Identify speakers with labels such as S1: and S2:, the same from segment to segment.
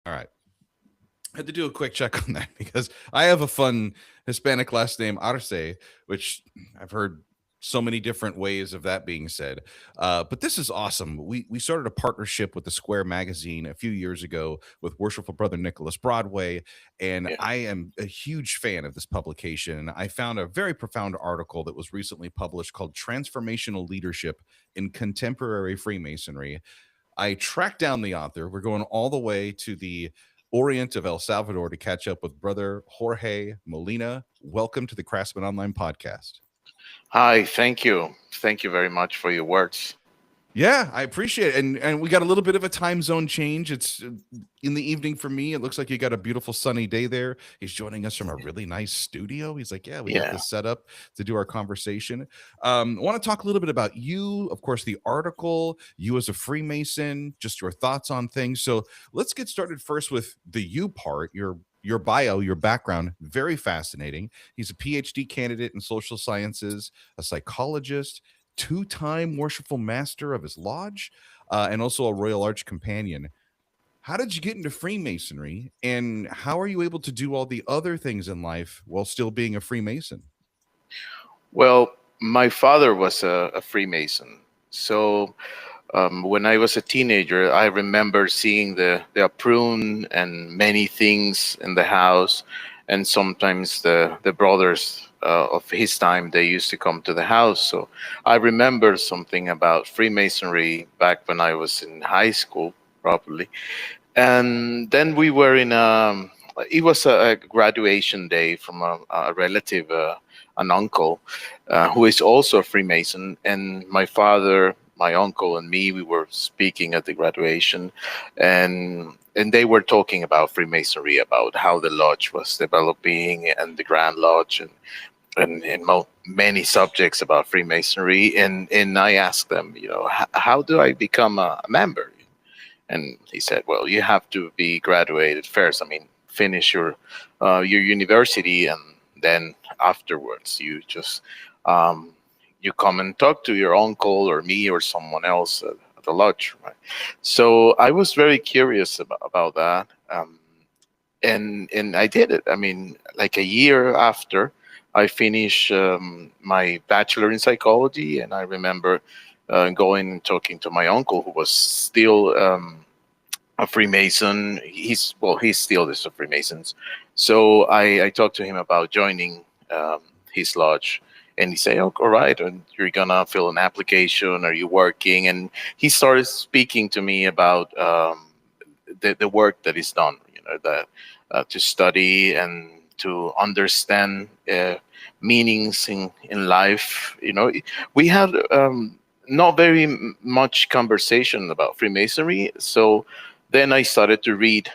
S1: All right. I had to do a quick check on that because I have a fun Hispanic last name, Arce, which I've heard so many different ways of that being said. But this is awesome. We started a partnership with the Square magazine a few years ago with Worshipful Brother Nicholas Broadway, and
S2: Yeah.
S1: I am a huge fan of this publication. I found a very profound article that was recently published called Transformational Leadership in Contemporary Freemasonry. I tracked down the author. We're going all the way to the Orient of El Salvador to catch up with Brother Jorge Molina. Welcome to the Craftsman Online podcast.
S2: Hi, thank you. Thank you very much for your words.
S1: Yeah, I appreciate it. And we got a little bit of a time zone change. It's in the evening for me. It looks like you got a beautiful sunny day there. He's joining us from a really nice studio. He's like, yeah, we got
S2: Yeah.
S1: this set up to do our conversation. I want to talk a little bit about you, of course, the article, you as a Freemason, just your thoughts on things. So let's get started first with the you part, your bio, your background, very fascinating. He's a PhD candidate in social sciences, a psychologist, two-time worshipful master of his lodge, and also a Royal Arch companion. How did you get into Freemasonry, and how are you able to do all the other things in life while still being a Freemason?
S2: Well, my father was a Freemason. So when I was a teenager, I remember seeing the prune and many things in the house. And sometimes the brothers of his time, they used to come to the house. So I remember something about Freemasonry back when I was in high school, probably. And then we were it was a graduation day from a relative, an uncle, who is also a Freemason. And my father, my uncle, and me, we were speaking at the graduation, and they were talking about Freemasonry, about how the lodge was developing and the Grand Lodge, and many subjects about Freemasonry. And I asked them, how do I become a member? And he said, well, you have to be graduated first. I mean, finish your university, and then afterwards um, you come and talk to your uncle or me or someone else at the lodge, right? So I was very curious about that, and I did it. I mean, like a year after I finished my bachelor in psychology, and I remember going and talking to my uncle, who was still a Freemason. He still is a Freemason. So I talked to him about joining his lodge, and he said, "Oh, all right, and you're gonna fill an application. Are you working?" And he started speaking to me about the work that is done. That to study and to understand meanings in life. We had not very much conversation about Freemasonry, so then I started to read,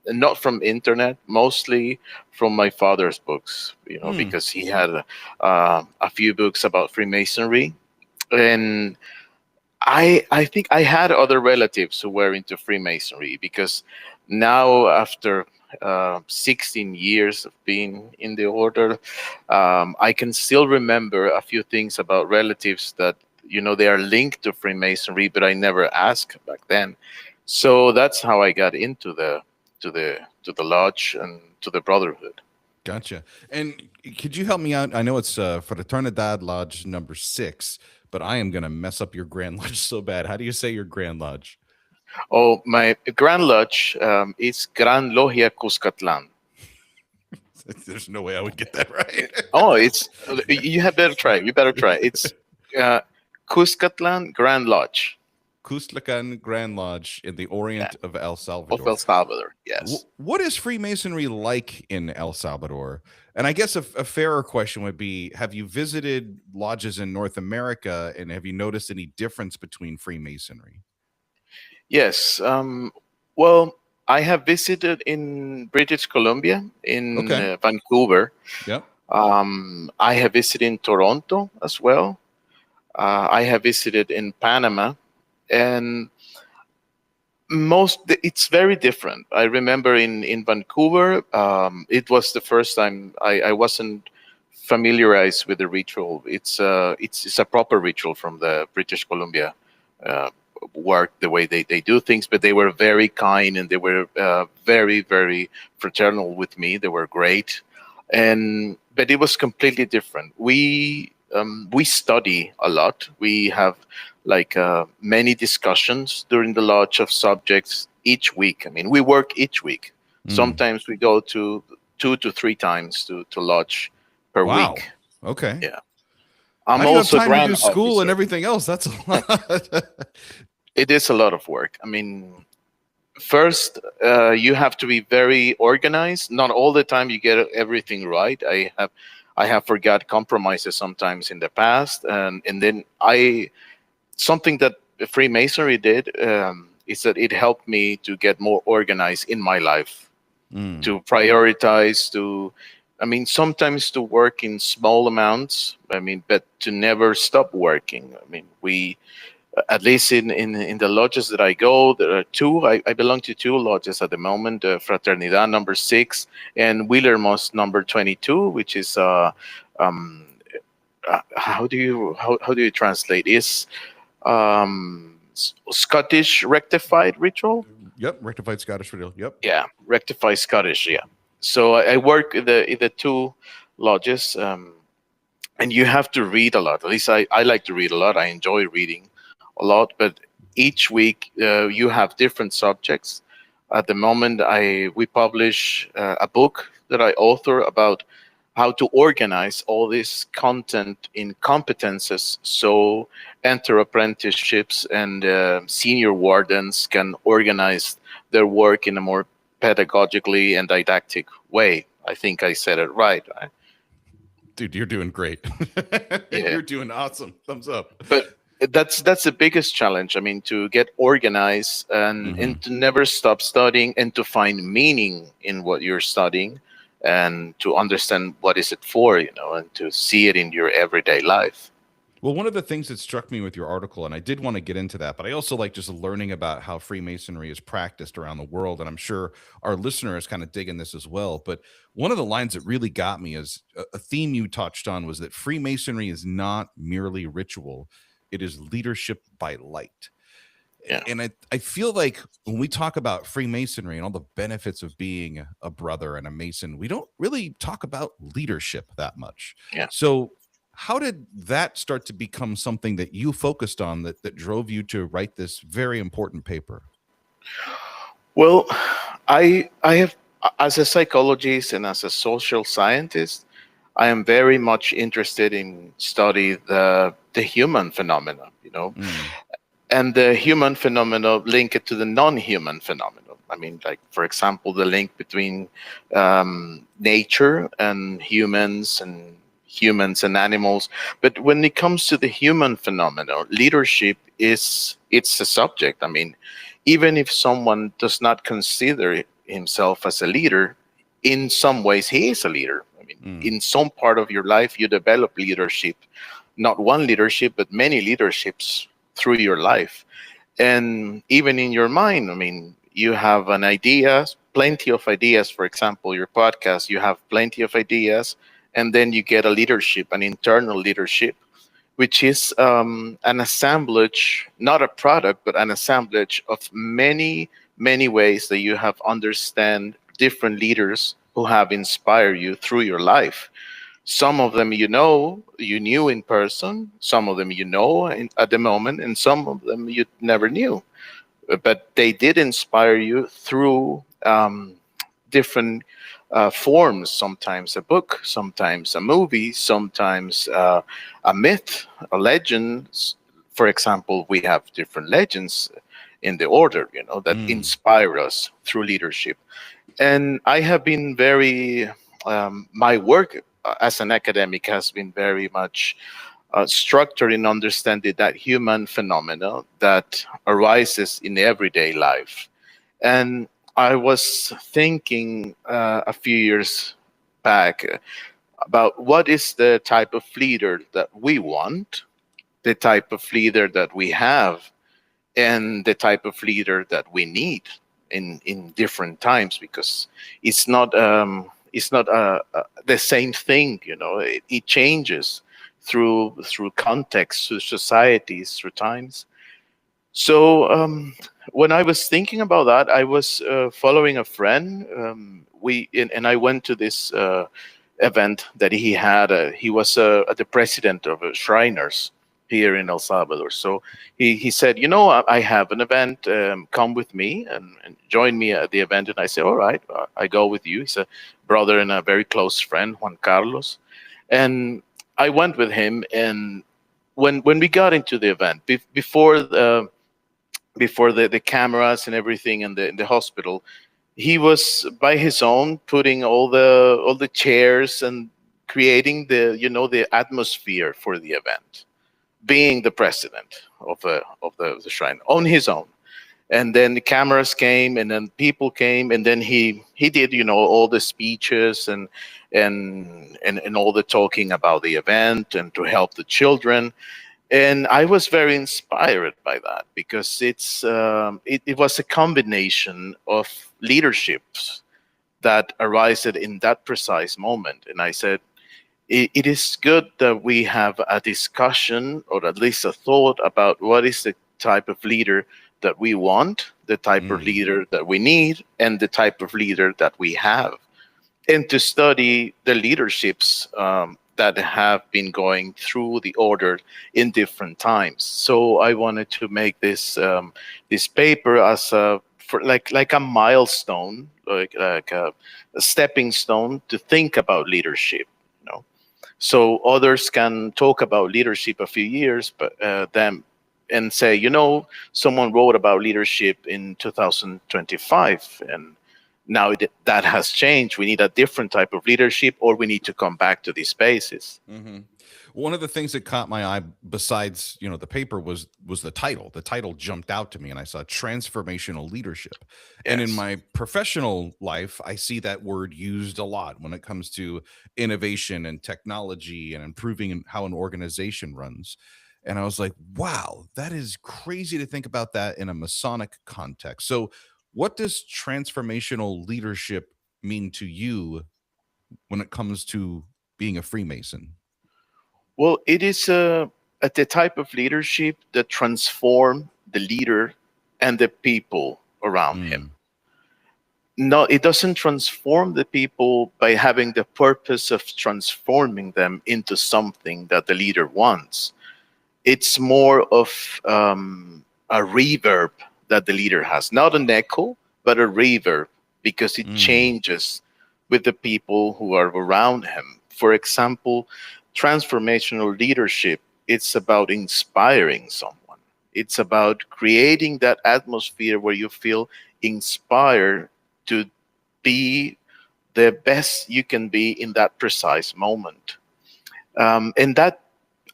S2: not from internet, mostly from my father's books,
S1: Hmm.
S2: because he had a few books about Freemasonry. And I think I had other relatives who were into Freemasonry, because now, after 16 years of being in the order, I can still remember a few things about relatives that they are linked to Freemasonry, but I never asked back then. So that's how I got into the lodge and to the brotherhood.
S1: Gotcha. And could you help me out? I know it's Fraternidad Lodge number 6, but I am going to mess up your Grand Lodge so bad. How do you say your Grand Lodge?
S2: Oh, my Grand Lodge is Gran Logia Cuscatlan.
S1: There's no way I would get that right.
S2: Oh, it's you have better try. You better try. It's uh, Cuscatlan Grand Lodge.
S1: Kustlakan Grand Lodge in the
S2: Yeah,
S1: Orient of El
S2: of
S1: Salvador.
S2: El Salvador. Yes.
S1: What is Freemasonry like in El Salvador? And I guess a fairer question would be, have you visited lodges in North America, and have you noticed any difference between Freemasonry?
S2: Yes. Well, I have visited in British Columbia, in
S1: Okay.
S2: Vancouver.
S1: Yep.
S2: I have visited in Toronto as well. I have visited in Panama, and it's very different. I remember in Vancouver, it was the first time I wasn't familiarized with the ritual. It's a proper ritual from the British Columbia uh, work, the way they do things, but they were very kind, and they were very, very fraternal with me. They were great. But it was completely different. We study a lot. We have like many discussions during the lodge of subjects each week. I mean, we work each week.
S1: Mm.
S2: Sometimes we go to 2 to 3 times to lodge per
S1: Wow.
S2: week.
S1: Okay.
S2: Yeah.
S1: How
S2: I'm
S1: do you have
S2: also
S1: time to
S2: grand
S1: do school and
S2: officer.
S1: everything else? That's a lot.
S2: It is a lot of work. I mean, first, you have to be very organized. Not all the time you get everything right. I have forgot compromises sometimes in the past, and then I something that Freemasonry did is that it helped me to get more organized in my life,
S1: Mm.
S2: to prioritize, to I mean, sometimes to work in small amounts. I mean, but to never stop working. I mean, we at least in the lodges that I go, there are two. I belong to two lodges at the moment: Fraternidad number 6 and Wheelermost number 22, which is um, how do you translate? Is Scottish rectified ritual?
S1: Yep. Rectified Scottish Ritual. Yep.
S2: Yeah, rectified Scottish. Yeah. So I work in the two lodges. And you have to read a lot. At least I like to read a lot. I enjoy reading a lot. But each week you have different subjects. At the moment, we publish a book that I author about how to organize all this content in competences, so enter apprenticeships and senior wardens can organize their work in a more pedagogically and didactic way. I think I said it right.
S1: Dude, you're doing great.
S2: Yeah.
S1: You're doing awesome. Thumbs up.
S2: But that's the biggest challenge. I mean, to get organized and
S1: Hmm.
S2: to never stop studying and to find meaning in what you're studying and to understand what is it for, and to see it in your everyday life.
S1: Well, one of the things that struck me with your article, and I did want to get into that, but I also like just learning about how Freemasonry is practiced around the world. And I'm sure our listener is kind of digging this as well. But one of the lines that really got me is a theme you touched on was that Freemasonry is not merely ritual, it is leadership by light.
S2: Yeah.
S1: And I feel like when we talk about Freemasonry and all the benefits of being a brother and a Mason, we don't really talk about leadership that much.
S2: Yeah.
S1: So, how did that start to become something that you focused on that drove you to write this very important paper?
S2: Well, I have, as a psychologist and as a social scientist, I am very much interested in study the human phenomena,
S1: Mm.
S2: and the human phenomena link it to the non-human phenomena. I mean, like, for example, the link between nature and humans and animals. But when it comes to the human phenomena, leadership it's a subject. I mean, even if someone does not consider himself as a leader, in some ways he is a leader. I mean,
S1: Mm.
S2: in some part of your life you develop leadership, not one leadership but many leaderships through your life. And even in your mind, I mean, you have an idea, plenty of ideas. For example, your podcast, you have plenty of ideas, and then you get a leadership, an internal leadership, which is an assemblage, not a product, but an assemblage of many, many ways that you have understand different leaders who have inspired you through your life. Some of them you knew in person, some of them at the moment, and some of them you never knew. But they did inspire you through different forms, sometimes a book, sometimes a movie, sometimes a myth, a legend. For example, we have different legends in the order, that
S1: Mm.
S2: inspire us through leadership. And I have been very my work as an academic has been very much structured in understanding that human phenomena that arises in everyday life. And I was thinking a few years back about what is the type of leader that we want, the type of leader that we have, and the type of leader that we need in different times, because it's not the same thing. It changes through context, through societies, through times. So when I was thinking about that, I was following a friend. And I went to this event that he had. He was the president of Shriners here in El Salvador. So he said, I have an event. Come with me and join me at the event. And I said, all right, I go with you. He's a brother and a very close friend, Juan Carlos. And I went with him. And when we got into the event, before the cameras and everything in the hospital, he was by his own putting all the chairs and creating the atmosphere for the event, being the president of the shrine on his own. And then the cameras came, and then people came, and then he did all the speeches and all the talking about the event and to help the children. And I was very inspired by that because it was a combination of leaderships that arised in that precise moment. And I said, it is good that we have a discussion or at least a thought about what is the type of leader that we want, the type of
S1: Mm.
S2: leader that we need, and the type of leader that we have, and to study the leaderships that have been going through the order in different times. So I wanted to make this paper as like a milestone, like a stepping stone to think about leadership. You know, so others can talk about leadership a few years, but then and say, someone wrote about leadership in 2025, and now that has changed. We need a different type of leadership, or we need to come back to these spaces.
S1: Hmm. One of the things that caught my eye, besides the paper, was the title. The title jumped out to me, and I saw transformational leadership. And in
S2: Yes.
S1: my professional life, I see that word used a lot when it comes to innovation and technology and improving how an organization runs. And I was like, wow, that is crazy to think about that in a Masonic context. So, what does transformational leadership mean to you when it comes to being a Freemason?
S2: Well, it is the type of leadership that transform the leader and the people around him.
S1: Mm,
S2: No, it doesn't transform the people by having the purpose of transforming them into something that the leader wants. It's more of a reverb that the leader has, not an echo, but a reverb, because it
S1: mm,
S2: changes with the people who are around him. For example, transformational leadership, it's about inspiring someone. It's about creating that atmosphere where you feel inspired to be the best you can be in that precise moment. And that,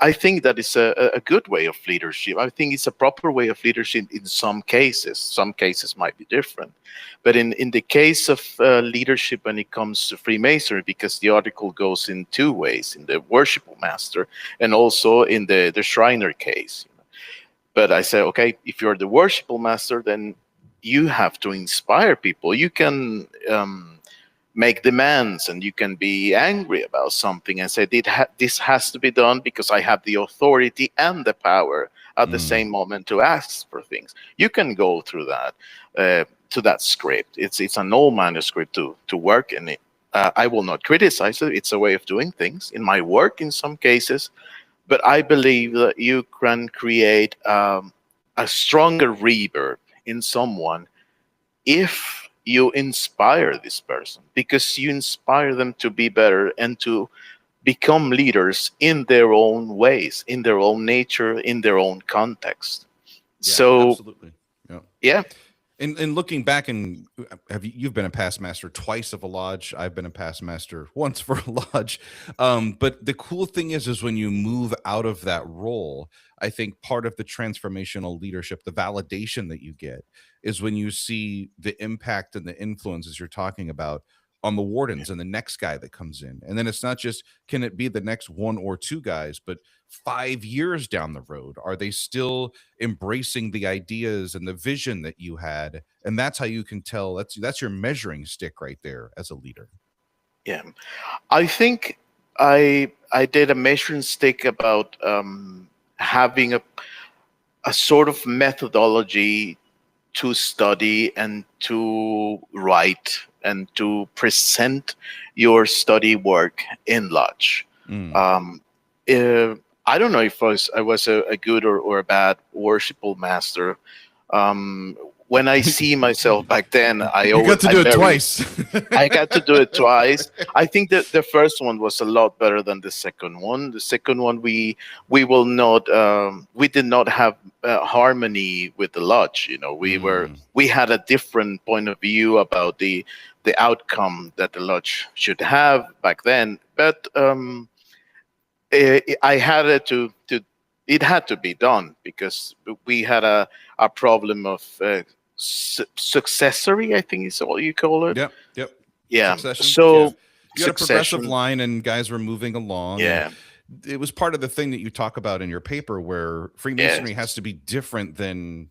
S2: I think that is a good way of leadership. I think it's a proper way of leadership in some cases. Some cases might be different. But in the case of leadership when it comes to Freemasonry, because the article goes in two ways, in the worshipful master and also in the Shriner case. But I say, okay, if you're the worshipful master, then you have to inspire people. You can make demands, and you can be angry about something and say, this has to be done because I have the authority and the power at the
S1: mm.
S2: same moment to ask for things. You can go through that to that script. It's an old manuscript to work in it. I will not criticize it. It's a way of doing things in my work in some cases, but I believe that you can create a stronger reverb in someone if you inspire this person, because you inspire them to be better and to become leaders in their own ways, in their own nature, in their own context.
S1: Yeah,
S2: So
S1: absolutely. Yeah.
S2: yeah.
S1: And looking back, and you've been a past master twice of a lodge. I've been a past master once for a lodge. But the cool thing is when you move out of that role, I think part of the transformational leadership, the validation that you get, is when you see the impact and the influences you're talking about on the wardens and the next guy that comes in. And then it's not just can it be the next one or two guys, but 5 years down the road, are they still embracing the ideas and the vision that you had? And that's how you can tell. That's your measuring stick right there as a leader.
S2: Yeah, I think I did a measuring stick about having a sort of methodology to study and to write and to present your study work in lodge.
S1: Mm.
S2: Um, uh, I don't know if I was a good or a bad worshipful master. Um, when I see myself back then,
S1: You got to do
S2: I'm
S1: it
S2: very
S1: twice.
S2: I got to do it twice. I think that the first one was a lot better than the second one. The second one, we did not have harmony with the lodge. You know,
S1: Mm.
S2: we had a different point of view about the outcome that the lodge should have back then. But I had it to it had to be done because we had a problem of successory, I think is what you call it.
S1: Yep. Yep.
S2: Yeah.
S1: Succession. Yeah.
S2: So
S1: You had a progressive
S2: succession.
S1: line and guys were moving along, and
S2: Yeah.
S1: it was part of the thing that you talk about in your paper where Freemasonry has
S2: Yes.
S1: to be different than,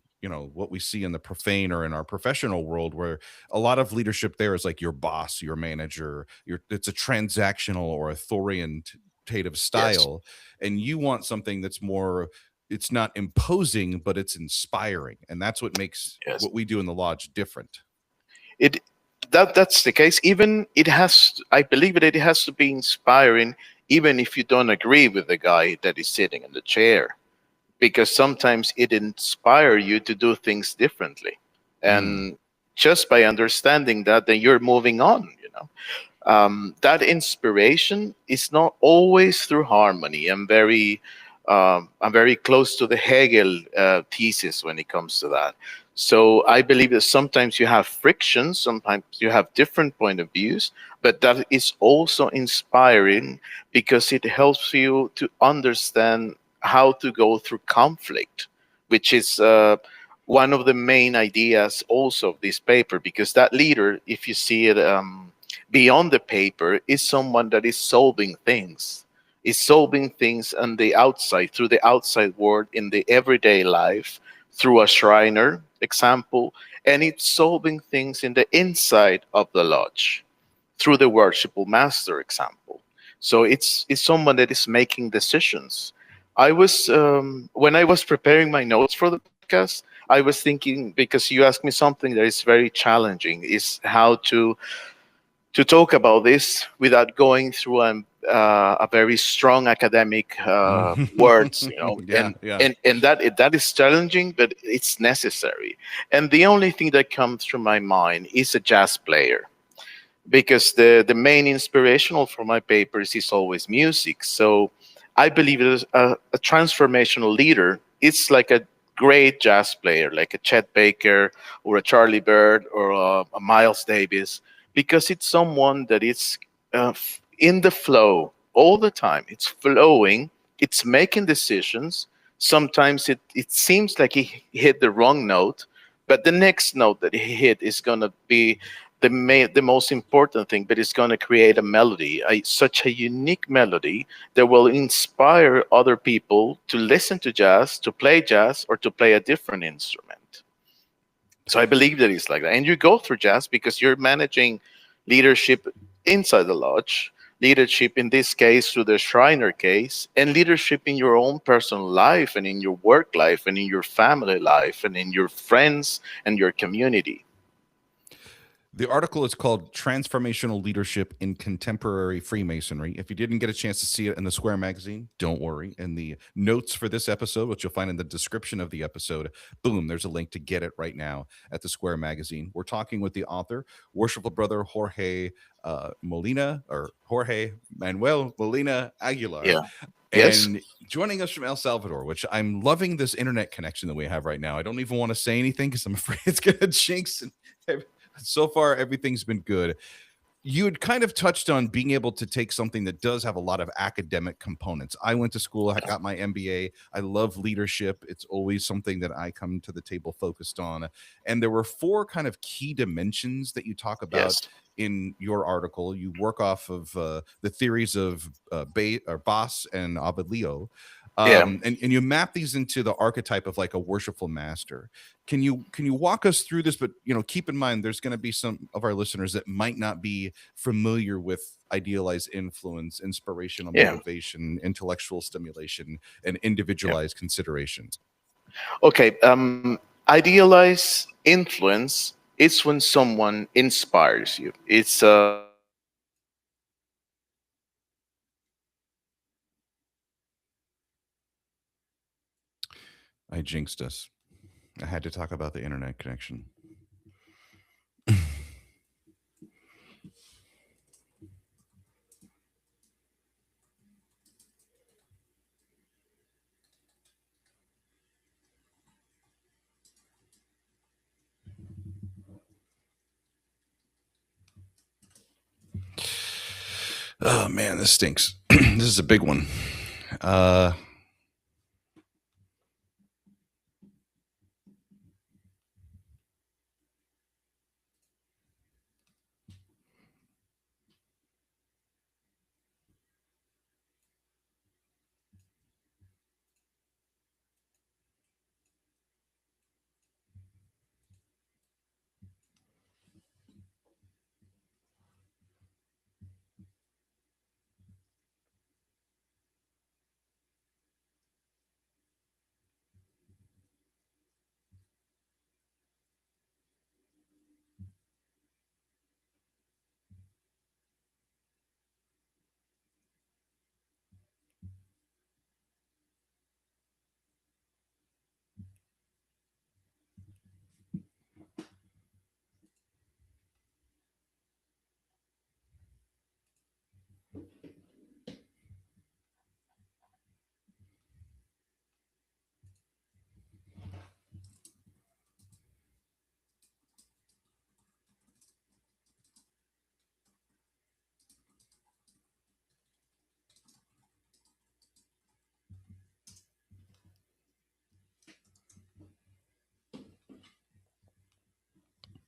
S1: what we see in the profane or in our professional world, where a lot of leadership there is like your boss, your manager, it's a transactional or authoritative
S2: Yes.
S1: style, and you want something that's more, it's not imposing, but it's inspiring, and that's what makes
S2: Yes.
S1: what we do in the lodge different.
S2: It that's the case. Even it has. I believe that it has to be inspiring, even if you don't agree with the guy that is sitting in the chair, because sometimes it inspires you to do things differently,
S1: Mm.
S2: and just by understanding that, then you're moving on. That inspiration is not always through harmony. I'm very close to the Hegel thesis when it comes to that. So I believe that sometimes you have friction, sometimes you have different point of views, but that is also inspiring because it helps you to understand how to go through conflict, which is one of the main ideas also of this paper. Because that leader, if you see it beyond the paper, is someone that is solving things on the outside, through the outside world, in the everyday life, through a Shriner example, and it's solving things in the inside of the lodge through the worshipful master example. So it's someone that is making decisions. I was when I was preparing my notes for the podcast, I was thinking, because you asked me something that is very challenging, is how to talk about this without going through a very strong academic words,
S1: Yeah, yeah.
S2: and that is challenging, but it's necessary. And the only thing that comes to my mind is a jazz player, because the main inspirational for my papers is always music. So I believe that a transformational leader is like a great jazz player, like a Chet Baker or a Charlie Bird or a Miles Davis, because it's someone that is in the flow all the time. It's flowing, it's making decisions. Sometimes it seems like he hit the wrong note, but the next note that he hit is going to be the most important thing, but it's going to create a melody, such a unique melody that will inspire other people to listen to jazz, to play jazz, or to play a different instrument. So I believe that it's like that. And you go through jazz because you're managing leadership inside the lodge, leadership in this case through the Shriner case, and leadership in your own personal life and in your work life and in your family life and in your friends and your community.
S1: The article is called Transformational Leadership in Contemporary Freemasonry. If you didn't get a chance to see it in the Square magazine, don't worry. In the notes for this episode, which you'll find in the description of the episode, boom, there's a link to get it right now at the Square magazine. We're talking with the author, worshipful brother Jorge Manuel Molina Aguilar.
S2: Yeah. Yes.
S1: And joining us from El Salvador, which I'm loving this internet connection that we have right now. I don't even want to say anything because I'm afraid it's going to jinx. And so far, everything's been good. You had kind of touched on being able to take something that does have a lot of academic components. I went to school, I got my MBA. I love leadership. It's always something that I come to the table focused on. And there were four kind of key dimensions that you talk about
S2: Yes.
S1: in your article. You work off of the theories of Boss and Avelio.
S2: Yeah.
S1: And you map these into the archetype of like a worshipful master. Can you walk us through this? But keep in mind there's going to be some of our listeners that might not be familiar with idealized influence, inspirational
S2: Yeah.
S1: motivation, intellectual stimulation, and
S2: Yeah.
S1: individualized consideration.
S2: Okay. Idealize influence. It's when someone inspires you. It's
S1: I jinxed us. I had to talk about the internet connection. Oh man, this stinks. This is a big one.